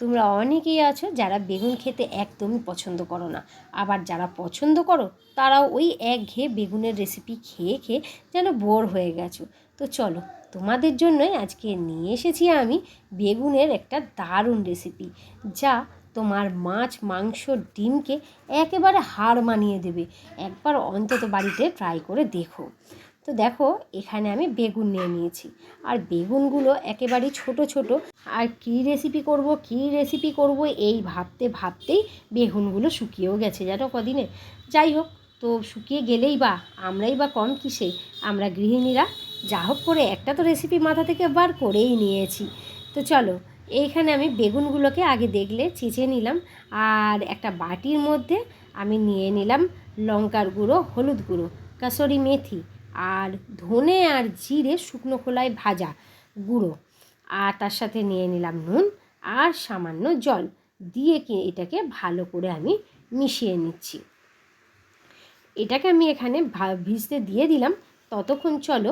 তোমরা অনেকেই আছো যারা বেগুন খেতে একদমই পছন্দ করো না, আবার যারা পছন্দ করো তারাও ওই একঘেয়ে বেগুনের রেসিপি খেয়ে খেয়ে যেন বোর হয়ে গেছো। তো চলো, তোমাদের জন্যই আজকে নিয়ে এসেছি আমি বেগুনের একটা দারুণ রেসিপি, যা তোমার মাছ, মাংস, ডিমকে একেবারে হার মানিয়ে দেবে। একবার অন্তত বাড়িতে ট্রাই করে দেখো। তো দেখো, এখানে আমি বেগুন নিয়ে নিয়েছি, আর বেগুনগুলো একেবারেই ছোট ছোট। আর কী রেসিপি করব এই ভাবতে ভাবতেই বেগুনগুলো শুকিয়েও গেছে জানো কদিনে। যাই হোক, তো শুকিয়ে গেলেই বা আমরাই বা কম কিসে, আমরা গৃহিণীরা যা হোক করে একটা তো রেসিপি মাথা থেকে বার করেই নিয়েছি। তো চলো, এইখানে আমি বেগুনগুলোকে আগে দেখলে চেঁচে নিলাম, আর একটা বাটির মধ্যে আমি নিয়ে নিলাম লঙ্কার গুঁড়ো, হলুদ গুঁড়ো, কাসুরি মেথি, আর ধনে আর জিরে শুকনো খোলায় ভাজা গুঁড়ো, আর তার সাথে নিয়ে নিলাম নুন আর সামান্য জল দিয়ে এটাকে ভালো করে আমি মিশিয়ে নিচ্ছি। এটাকে আমি এখানে ভিজতে দিয়ে দিলাম। ততক্ষণ চলো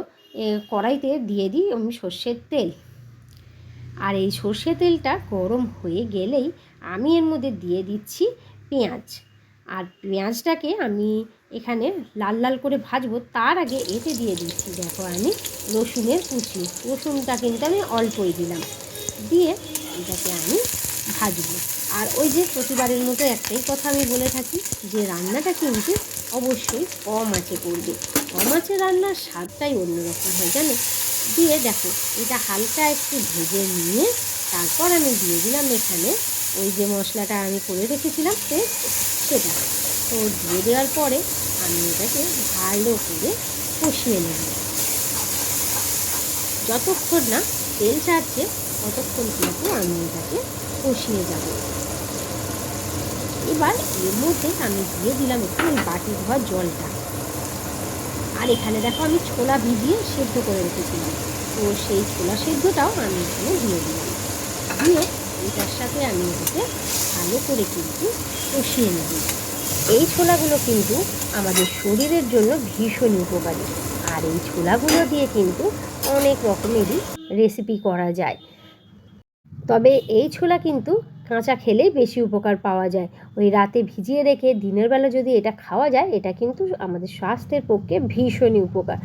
কড়াইতে দিয়ে দিই আমি সর্ষের তেল। আর এই সর্ষে তেলটা গরম হয়ে গেলেই আমি এর মধ্যে দিয়ে দিচ্ছি পেঁয়াজ। আর পেঁয়াজটাকে আমি এখানে লাল লাল করে ভাজবো, তার আগে এতে দিয়ে দিচ্ছি দেখো আমি রসুনের কুচি। রসুনটা কিন্তু আমি অল্পই দিলাম, দিয়ে এটাকে আমি ভাজবো। আর ওই যে প্রতিবারের মতো একটাই কথা আমি বলে থাকি, যে রান্নাটা কিন্তু অবশ্যই কম আঁচে করবে। কম আঁচে রান্নার স্বাদটাই অন্যরকম হয় জানো। দিয়ে দেখো, এটা হালকা একটু ভেজে নিয়ে তারপর আমি দিয়ে দিলাম এখানে ওই যে মশলাটা আমি করে রেখেছিলাম পেস্ট, সেটা। তো দিয়ে দেওয়ার পরে আমি এটাকে ভালো করে কষিয়ে নেব। যতক্ষণ না তেল ছাড়ছে ততক্ষণ কিন্তু আমি এটাকে কষিয়ে যাব। এবার এর মধ্যে আমি দিয়ে দিলাম একটু ওই বাটি ধোয়া জলটা। আর এখানে দেখো আমি ছোলা ভিজিয়ে সেদ্ধ করে রেখেছিলাম, তো সেই ছোলা সেদ্ধটাও আমি এখানে দিয়ে দিলাম। দিয়ে এটার সাথে আমি এটাকে ভালো করে কিন্তু কষিয়ে নেব। এই ছোলাগুলো কিন্তু আমাদের শরীরের জন্য ভীষণ উপকারী, আর এই ছোলাগুলো দিয়ে কিন্তু অনেক রকমেরই রেসিপি করা যায়। তবে এই ছোলা কিন্তু কাঁচা খেলেই বেশি উপকার পাওয়া যায়। ওই রাতে ভিজিয়ে রেখে দিনের বেলা যদি এটা খাওয়া যায়, এটা কিন্তু আমাদের স্বাস্থ্যের পক্ষে ভীষণই উপকার।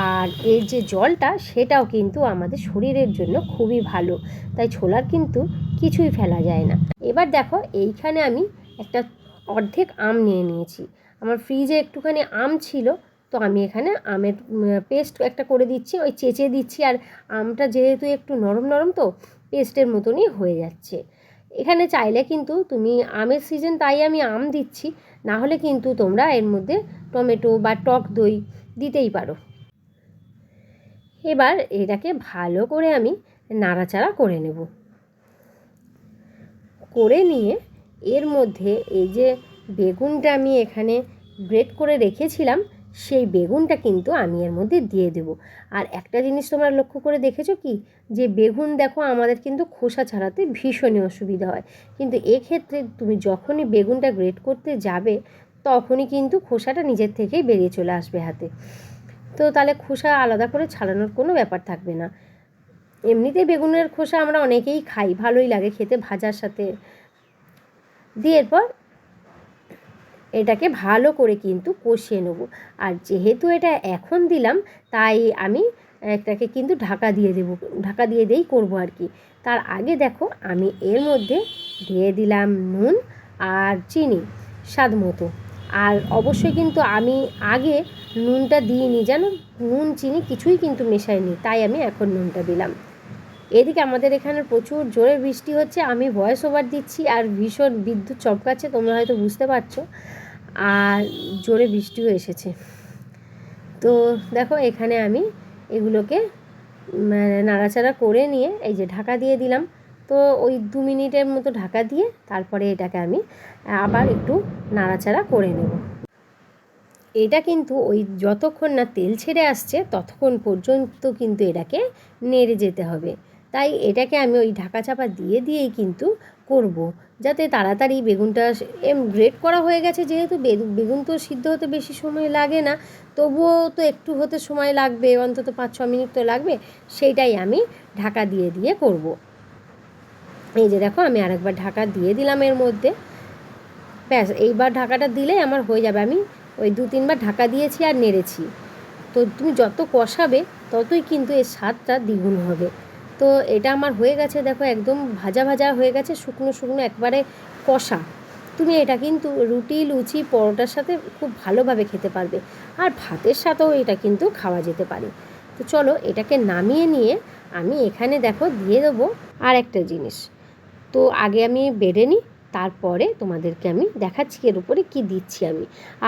আর এর যে জলটা, সেটাও কিন্তু আমাদের শরীরের জন্য খুবই ভালো। তাই ছোলার কিন্তু কিছুই ফেলা যায় না। এবার দেখো, এইখানে আমি একটা অর্ধেক আম নিয়ে নিয়েছি। আমার ফ্রিজে একটুখানি আম ছিল, তো আমি এখানে আমের পেস্ট একটা করে দিচ্ছি, ওই চেঁচে দিচ্ছি। আর আমটা যেহেতু একটু নরম নরম, তো পেস্টের মতনই হয়ে যাচ্ছে। এখানে চাইলে কিন্তু তুমি, আমের সিজন তাই আমি আম দিচ্ছি, না হলে কিন্তু তোমরা এর মধ্যে টমেটো বা টক দই দিতেই পারো। এবার এটাকে ভালো করে আমি নাড়াচাড়া করে নেব। করে নিয়ে এর মধ্যে এই যে বেগুনটা আমি এখানে গ্রেট করে রেখেছিলাম, সেই বেগুনটা কিন্তু আমি এর মধ্যে দিয়ে দেব। আর একটা জিনিস তোমরা লক্ষ্য করে দেখেছো কি, যে বেগুন দেখো আমাদের কিন্তু খোসা ছাড়াতে ভীষণই অসুবিধা হয়, কিন্তু এক্ষেত্রে তুমি যখনই বেগুনটা গ্রেট করতে যাবে, তখনই কিন্তু খোসাটা নিজের থেকেই বেরিয়ে চলে আসবে হাতে। তো তাহলে খোসা আলাদা করে ছাড়ানোর কোনো ব্যাপার থাকবে না। এমনিতেই বেগুনের খোসা আমরা অনেকেই খাই, ভালোই লাগে খেতে ভাজার সাথে দিয়ে। এরপর এটাকে ভালো করে কিন্তু কষিয়ে নেব। আর যেহেতু এটা এখন দিলাম, তাই আমি এটাকে কিন্তু ঢাকা দিয়ে দেবো, ঢাকা দিয়ে দিয়েই করবো আর কি। তার আগে দেখো, আমি এর মধ্যে দিয়ে দিলাম নুন আর চিনি স্বাদ মতো। আর অবশ্যই কিন্তু আমি আগে নুনটা দিইনি জানো, নুন চিনি কিছুই কিন্তু মেশাইনি, তাই আমি এখন নুনটা দিলাম। এদিকে আমাদের এখানে প্রচুর জোরে বৃষ্টি হচ্ছে, আমি ভয়েস ওভার দিচ্ছি আর ভীষণ বিদ্যুৎ চমকাচ্ছে, তোমরা হয়তো বুঝতে পারছো। আর জোরে বৃষ্টিও এসেছে। তো দেখো, এখানে আমি এগুলোকে নাড়াচাড়া করে নিয়ে এই যে ঢাকা দিয়ে দিলাম। তো ওই 2 মিনিটের মতো ঢাকা দিয়ে তারপরে এটাকে আমি আবার একটু নাড়াচাড়া করে নেব। এটা কিন্তু ওই যতক্ষণ না তেল ছেড়ে আসছে ততক্ষণ পর্যন্ত কিন্তু এটাকে নেড়ে যেতে হবে। তাই এটাকে আমি ওই ঢাকা চাপা দিয়ে দিয়েই কিন্তু করব, যাতে তাড়াতাড়ি বেগুনটা গ্রেট করা হয়ে গেছে। যেহেতু বেগুন তো সিদ্ধ হতে বেশি সময় লাগে না, তবুও তো একটু হতে সময় লাগবে, অন্তত 5-6 মিনিট তো লাগবে। সেইটাই আমি ঢাকা দিয়ে দিয়ে করব। এই যে দেখো আমি আরেকবার ঢাকা দিয়ে দিলাম এর মধ্যে। ব্যাস এইবার ঢাকাটা দিলেই আমার হয়ে যাবে। আমি ওই 2-3 বার ঢাকা দিয়েছি আর নেড়েছি। তো তুমি যত কষাবে ততই কিন্তু এর স্বাদটা দ্বিগুণ হবে। তো এটা আমার হয়ে গেছে, দেখো একদম ভাজা ভাজা হয়ে গেছে, শুকনো শুকনো একবারে কষা। তুমি এটা কিন্তু রুটি, লুচি, পরোটার সাথে খুব ভালোভাবে খেতে পারবে, আর ভাতের সাথেও এটা কিন্তু খাওয়া যেতে পারে। তো চলো এটাকে নামিয়ে নিয়ে আমি এখানে দেখো দিয়ে দেবো আর একটা জিনিস। তো আগে আমি বেড়ে নিই, তারপরে তোমাদেরকে আমি দেখাচ্ছি এর উপরে কী দিচ্ছি আমি।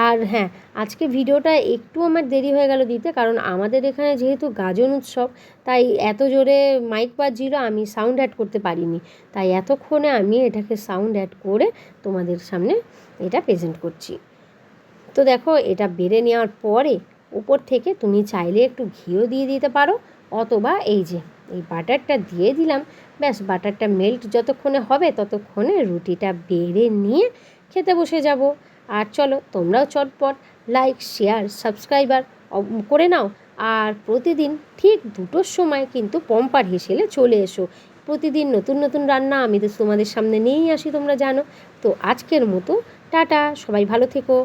আর হ্যাঁ, আজকে ভিডিওটা একটু আমার দেরি হয়ে গেল দিতে, কারণ আমাদের এখানে যেহেতু গাজন উৎসব, তাই এত জোরে মাইক বাজছিল, আমি সাউন্ড অ্যাড করতে পারিনি। তাই এতক্ষণে আমি এটাকে সাউন্ড অ্যাড করে তোমাদের সামনে এটা প্রেজেন্ট করছি। তো দেখো এটা বেড়ে নেওয়ার পরে উপর থেকে তুমি চাইলে একটু ঘিও দিয়ে দিতে পারো, অথবা এই যে এই বাটারটা দিয়ে দিলাম। ব্যাস বাটারটা মেল্ট যতক্ষণে হবে ততক্ষণে রুটিটা বেড়ে নিয়ে খেতে বসে যাব। আর চলো তোমরাও চটপট লাইক, শেয়ার, সাবস্ক্রাইবার করে নাও। আর প্রতিদিন ঠিক 2টোর সময় কিন্তু পম্পার হেসেলে চলে এসো। প্রতিদিন নতুন নতুন রান্না আমি তো তোমাদের সামনে নিয়েই আসি, তোমরা জানো। তো আজকের মতো টাটা, সবাই ভালো থেকো।